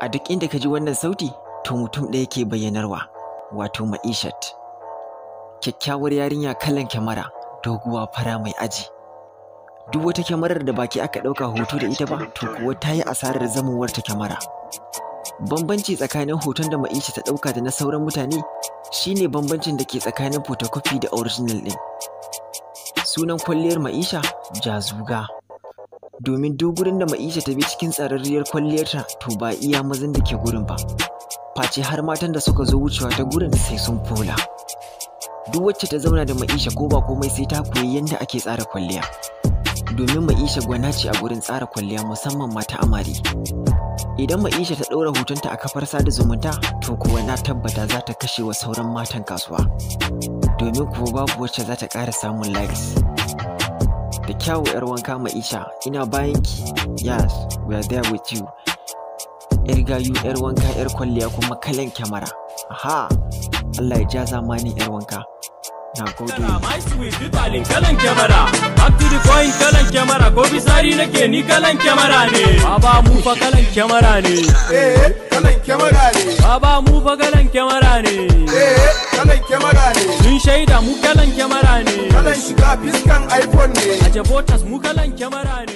A duk inda ka ji wannan sauti, to mutum ɗaya ke bayyanarwa, wato Ma'ishat. Kyakkyawar yarinya kalan kyamara, doguwa fara mai aji. Duk wata kyamarar da baki aka ɗauka hoto da ita ba, to kuwa ta yi asarar zamowar ta kyamara. Bambanci tsakanin hoton da Ma'isha ta ɗauka da na sauran mutane shine bambancin da ke tsakanin photocopy da original ɗin. Sunan kwalliyar Ma'isha Jazuga. Domin duk gurin da Ma'isha ta bi cikin tsararriyar kwalliyarta to ba iya mazan da ke gurin ba, face har matan da suka zo wucewa ta gurin sai sun fola. Duk wacce ta zauna da Ma'isha ko ba komai sai ta koyi yadda ake tsara kwalliya. Domin Ma'isha gwana ce a gurin tsara kwalliya musamman mata amare. Idan Ma'isha ta ɗaura hotonta a kafar sada zumunta to kuwa na tabbata za ta kashe wa sauran matan kasuwa. Domin kuwa babu wacce za ta ƙara samun likes. Da kyawu 'yar wanka Ma'isha, ina bayanki. Yes, we are there with you. 'Yar gayu, 'yar wanka, 'yar kwalliya kuma kalan kyamara. Aha, Allah ya ja zamani 'yar wanka. Na gode. Kalan kyamara, back to the point kalan kyamara, ko bisari nake ni kalan kyamara ne. Baba mu fa kalan kyamara ne. Kalan kyamara ne. Baba mu fa kalan kyamara ne. Kalan kyamara ne. Sun shaida mu kalan kyamara ne. Kalan shiga fiskan iPhone ne. A Jabotas mu kalan kyamara ne.